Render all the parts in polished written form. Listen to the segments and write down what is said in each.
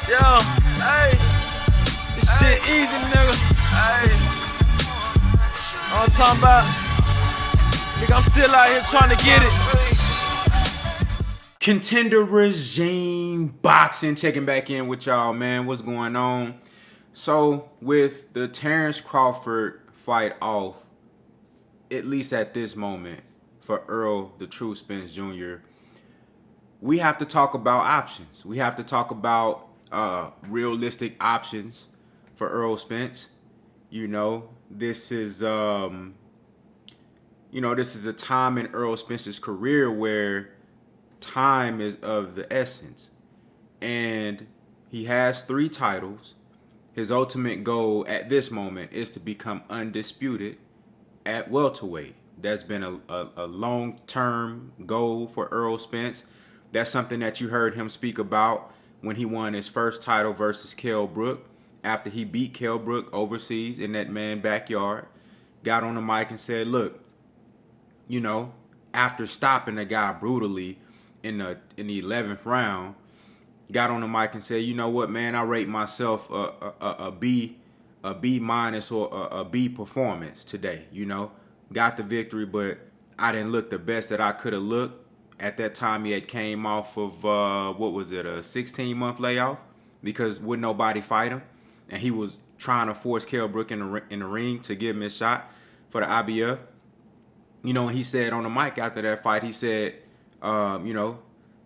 Yo, hey, this shit easy, nigga. Hey, all I'm talking about, nigga, I'm still out here trying to get it. Contender Regime Boxing, checking back in with y'all, man. What's going on? So, with the Terrence Crawford fight off, at least at this moment, for Errol the True Spence Jr., we have to talk about options. We have to talk about realistic options for Errol Spence. This is this is a time in Errol Spence's career where time is of the essence. And he has 3 titles. His ultimate goal at this moment is to become undisputed at welterweight. That's been a long-term goal for Errol Spence. That's something that you heard him speak about when he won his first title versus Kell Brook, after he beat Kell Brook overseas in that man's backyard. Got on the mic and said, look, after stopping the guy brutally in the 11th round, got on the mic and said, you know what, man, I rate myself a B minus or a B performance today. Got the victory, but I didn't look the best that I could have looked. At that time, he had came off of, a 16-month layoff because wouldn't nobody fight him. And he was trying to force Kell Brook in the ring to give him his shot for the IBF. He said on the mic after that fight, he said,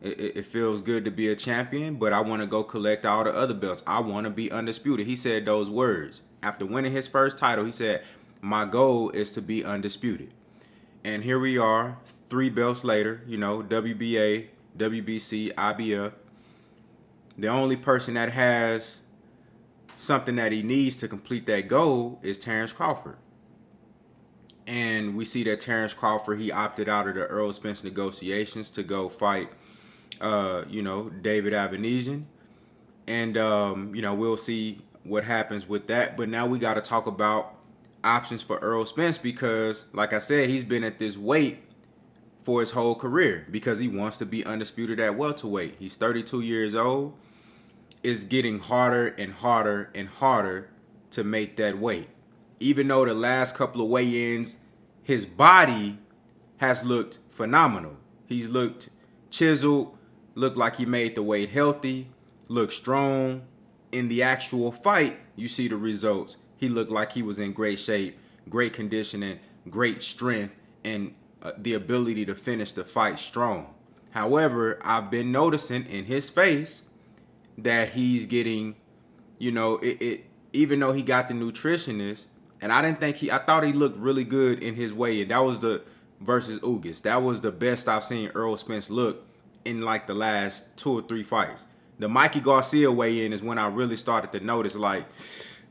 it feels good to be a champion, but I want to go collect all the other belts. I want to be undisputed. He said those words. After winning his first title, he said, my goal is to be undisputed. And here we are, 3 belts later, WBA, WBC, IBF. The only person that has something that he needs to complete that goal is Terrence Crawford. And we see that Terrence Crawford, he opted out of the Errol Spence negotiations to go fight, David Avanesian. And, we'll see what happens with that. But now we got to talk about options for Errol Spence because, like I said, he's been at this weight for his whole career because he wants to be undisputed at welterweight. He's 32 years old. It's getting harder and harder and harder to make that weight. Even though the last couple of weigh-ins, his body has looked phenomenal. He's looked chiseled, looked like he made the weight healthy, looked strong. In the actual fight, you see the results. He looked like he was in great shape, great conditioning, great strength, and the ability to finish the fight strong. However, I've been noticing in his face that he's getting, even though he got the nutritionist, and I thought he looked really good in his weigh-in. That was the versus Ugas. That was the best I've seen Errol Spence look in like the last 2 or 3 fights. The Mikey Garcia weigh-in is when I really started to notice, like,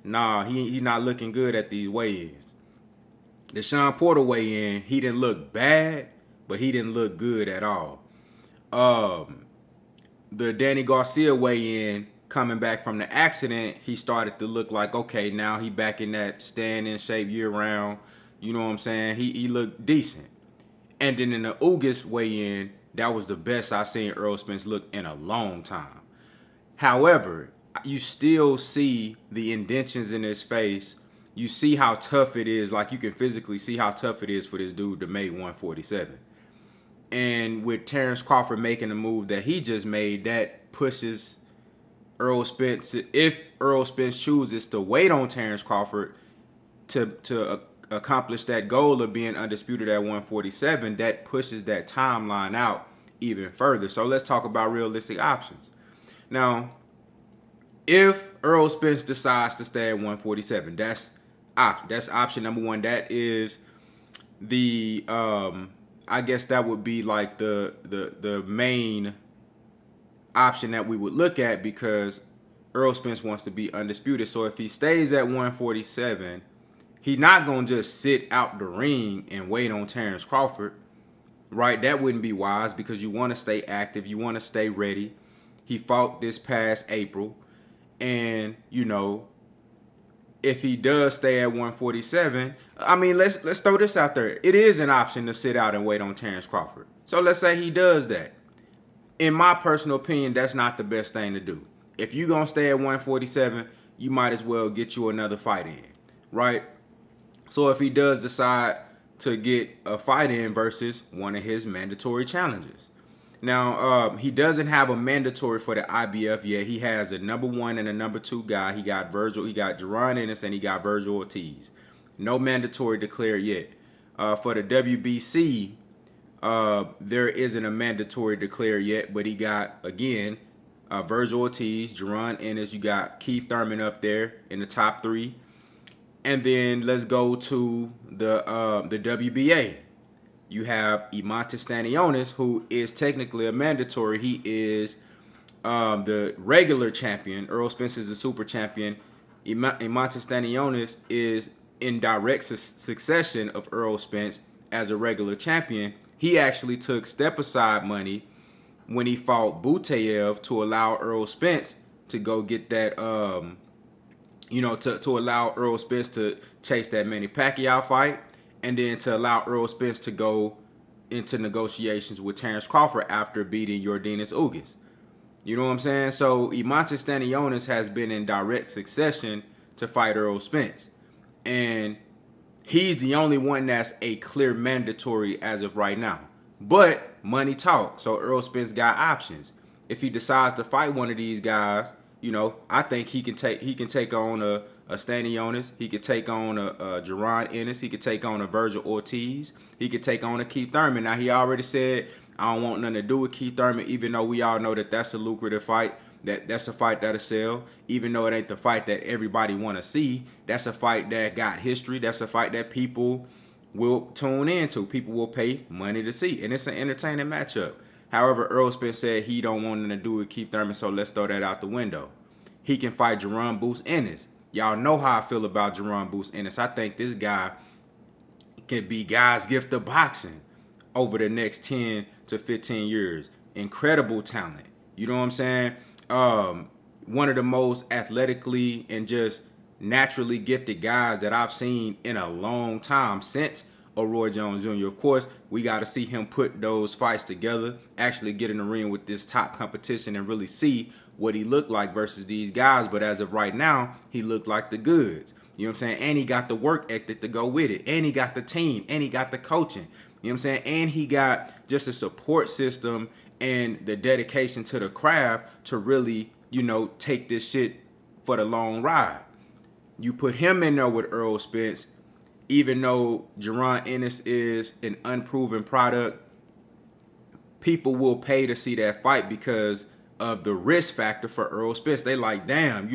nah, he's not looking good at these weigh-ins. The Sean Porter weigh-in, he didn't look bad, but he didn't look good at all. The Danny Garcia weigh-in, coming back from the accident, he started to look like, okay, now he back in that stand-in shape year-round. You know what I'm saying? He looked decent. And then in the Ugas weigh-in, that was the best I've seen Errol Spence look in a long time. However, you still see the indentions in his face. You see how tough it is. Like, you can physically see how tough it is for this dude to make 147. And with Terrence Crawford making the move that he just made, that pushes Errol Spence. If Errol Spence chooses to wait on Terrence Crawford to accomplish that goal of being undisputed at 147, that pushes that timeline out even further. So let's talk about realistic options. Now, if Errol Spence decides to stay at 147, that's option number 1. That is the I guess that would be like the main option that we would look at because Errol Spence wants to be undisputed. So if he stays at 147, he's not going to just sit out the ring and wait on Terrence Crawford, right? That wouldn't be wise because you want to stay active. You want to stay ready. He fought this past April. And, if he does stay at 147, I mean, let's throw this out there. It is an option to sit out and wait on Terrence Crawford. So let's say he does that. In my personal opinion, that's not the best thing to do. if you gonna stay at 147, you might as well get you another fight in, right? So if he does decide to get a fight in versus one of his mandatory challenges. Now, he doesn't have a mandatory for the IBF yet. He has a number 1 and a number 2 guy. He got Jerron Ennis, and he got Virgil Ortiz. No mandatory declared yet. For the WBC, there isn't a mandatory declared yet, but he got, again, Virgil Ortiz, Jerron Ennis. You got Keith Thurman up there in the top 3. And then let's go to the WBA. You have Imantas Stanionis, who is technically a mandatory. He is the regular champion. Errol Spence is the super champion. Imantas Stanionis is in direct succession of Errol Spence as a regular champion. He actually took step-aside money when he fought Butayev to allow Errol Spence to go get that, to allow Errol Spence to chase that Manny Pacquiao fight, and then to allow Errol Spence to go into negotiations with Terrence Crawford after beating Yordenis Ugas. You know what I'm saying? So Imantas Stanionis has been in direct succession to fight Errol Spence. And he's the only one that's a clear mandatory as of right now. But money talks. So Errol Spence got options. If he decides to fight one of these guys, I think he can take on a Stanionis. He could take on a Jerron Ennis. He could take on a Virgil Ortiz. He could take on a Keith Thurman. Now, he already said, I don't want nothing to do with Keith Thurman, even though we all know that that's a lucrative fight. That's a fight that'll sell. Even though it ain't the fight that everybody want to see, that's a fight that got history. That's a fight that people will tune into. People will pay money to see. And it's an entertaining matchup. However, Errol Spence said he don't want nothing to do with Keith Thurman, so let's throw that out the window. He can fight Jerron Boots Ennis. Y'all know how I feel about Jerron Boots Ennis. I think this guy can be God's gift of boxing over the next 10 to 15 years. Incredible talent. You know what I'm saying? One of the most athletically and just naturally gifted guys that I've seen in a long time since Roy Jones Jr. Of course, we got to see him put those fights together, actually get in the ring with this top competition and really see what he looked like versus these guys. But as of right now, he looked like the goods. You know what I'm saying? And he got the work ethic to go with it. And he got the team. And he got the coaching. You know what I'm saying? And he got just a support system and the dedication to the craft to really, take this shit for the long ride. You put him in there with Errol Spence, even though Jerron Ennis is an unproven product, people will pay to see that fight because of the risk factor for Errol Spence. They like, damn,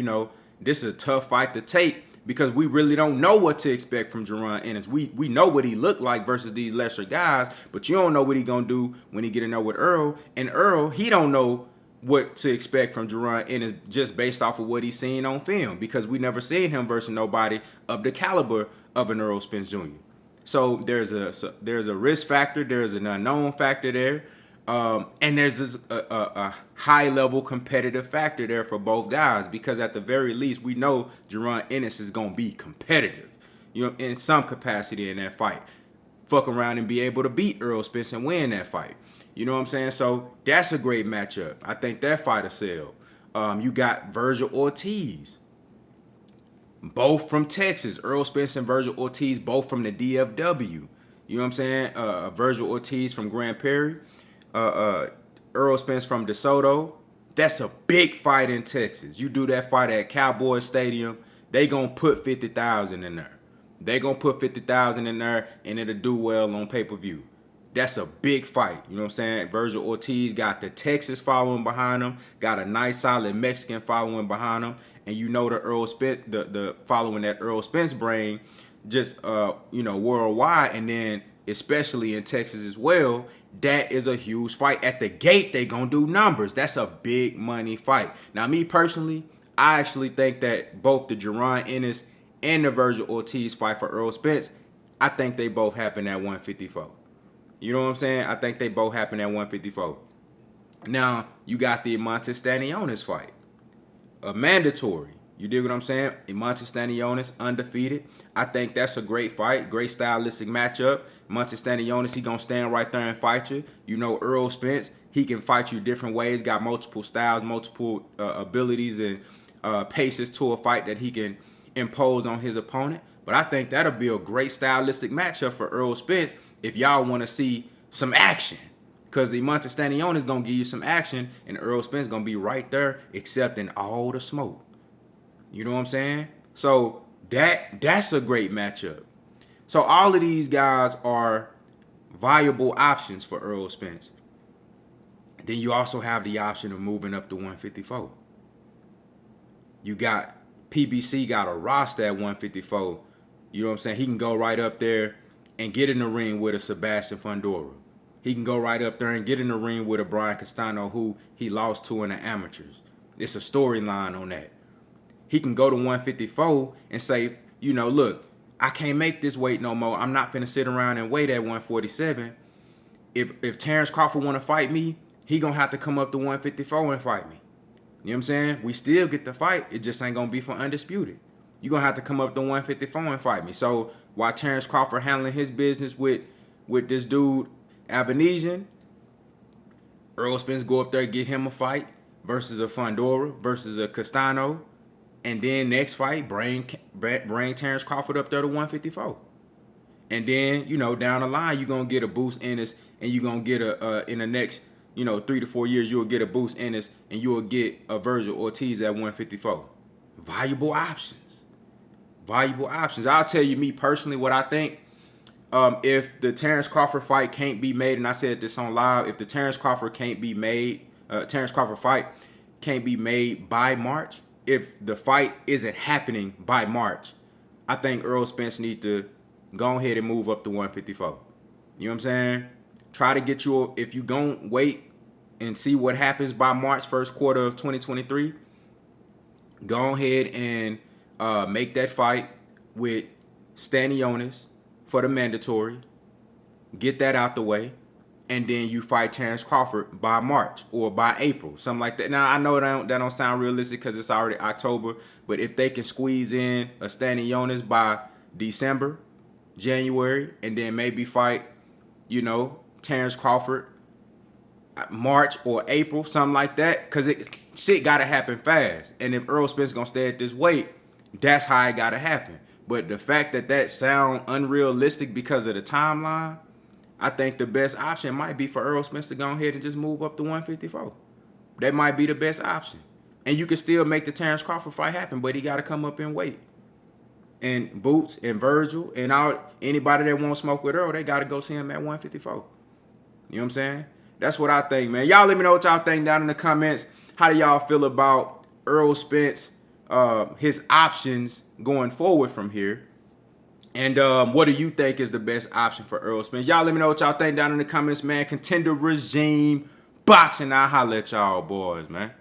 this is a tough fight to take because we really don't know what to expect from Jerron Ennis. We know what he looked like versus these lesser guys, but you don't know what he gonna do when he get in there with Earl. And Earl, he don't know what to expect from Jerron Ennis just based off of what he's seen on film because we never seen him versus nobody of the caliber of an Errol Spence Jr. So there's a risk factor, there's an unknown factor there, and there's a high level competitive factor there for both guys because at the very least we know Jerron Ennis is gonna be competitive, in some capacity in that fight. Fuck around and be able to beat Errol Spence and win that fight. You know what I'm saying? So that's a great matchup. I think that fight will sell. You got Virgil Ortiz. Both from Texas. Errol Spence and Virgil Ortiz, both from the DFW. You know what I'm saying? Virgil Ortiz from Grand Prairie. Errol Spence from DeSoto. That's a big fight in Texas. You do that fight at Cowboy Stadium, they gonna put 50,000 in there. They gonna put 50,000 in there, and it'll do well on pay-per-view. That's a big fight. You know what I'm saying? Virgil Ortiz got the Texas following behind him, got a nice solid Mexican following behind him, and the Errol Spence, the following that Errol Spence brain, just worldwide, and then especially in Texas as well. That is a huge fight. At the gate, they gonna do numbers. That's a big money fight. Now, me personally, I actually think that both the Jerron Ennis and the Virgil Ortiz fight for Errol Spence, I think they both happen at 154. You know what I'm saying? I think they both happen at 154. Now, you got the Imantas Stanionis fight. A mandatory. You dig what I'm saying? Imantas Stanionis, undefeated. I think that's a great fight. Great stylistic matchup. Imantas Stanionis, he going to stand right there and fight you. Errol Spence, He can fight you different ways, got multiple styles, multiple abilities and paces to a fight that he can impose on his opponent. But I think that'll be a great stylistic matchup for Errol Spence if y'all want to see some action. Because the Stanionis is going to give you some action, and Errol Spence is going to be right there accepting all the smoke. You know what I'm saying? So that's a great matchup. So all of these guys are viable options for Errol Spence. Then you also have the option of moving up to 154. You got PBC got a roster at 154. You know what I'm saying? He can go right up there and get in the ring with a Sebastian Fundora. He can go right up there and get in the ring with a Brian Castano who he lost to in the amateurs. It's a storyline on that. He can go to 154 and say, you know, look, I can't make this weight no more. I'm not finna sit around and wait at 147. If Terrence Crawford want to fight me, he gonna have to come up to 154 and fight me. You know what I'm saying? We still get the fight. It just ain't gonna be for Undisputed. You're gonna have to come up to 154 and fight me. So while Terrence Crawford handling his business with this dude, Avanesian, Errol Spence go up there, get him a fight versus a Fundora, versus a Castano. And then next fight, bring Terrence Crawford up there to 154. And then, you know, down the line, you're going to get a boost in this, and you're going to get in the next, 3 to 4 years, you'll get a boost in this, and you'll get a Virgil Ortiz at 154. Valuable options. Valuable options. I'll tell you, me personally, what I think. If the Terrence Crawford fight can't be made, and I said this on live, if the Terrence Crawford fight can't be made by March, if the fight isn't happening by March, I think Errol Spence needs to go ahead and move up to 154. You know what I'm saying? Try to get you, if you gon' wait and see what happens by March, first quarter of 2023, go ahead and make that fight with Stanionis for the mandatory. Get that out the way. And then you fight Terrence Crawford by March or by April, something like that. Now, I know that don't sound realistic because it's already October, but if they can squeeze in a Stanionis by December, January, and then maybe fight, Terrence Crawford March or April, something like that, because shit got to happen fast. And if Errol Spence going to stay at this weight, that's how it got to happen. But the fact that sound unrealistic because of the timeline, I think the best option might be for Errol Spence to go ahead and just move up to 154. That might be the best option. And you can still make the Terrence Crawford fight happen, but he got to come up in weight. And Boots and Virgil and anybody that won't smoke with Earl, they got to go see him at 154. You know what I'm saying? That's what I think, man. Y'all let me know what y'all think down in the comments. How do y'all feel about Errol Spence, his options going forward from here? And what do you think is the best option for Errol Spence? Y'all let me know what y'all think down in the comments, man. Contender regime boxing. I'll holler at y'all boys, man.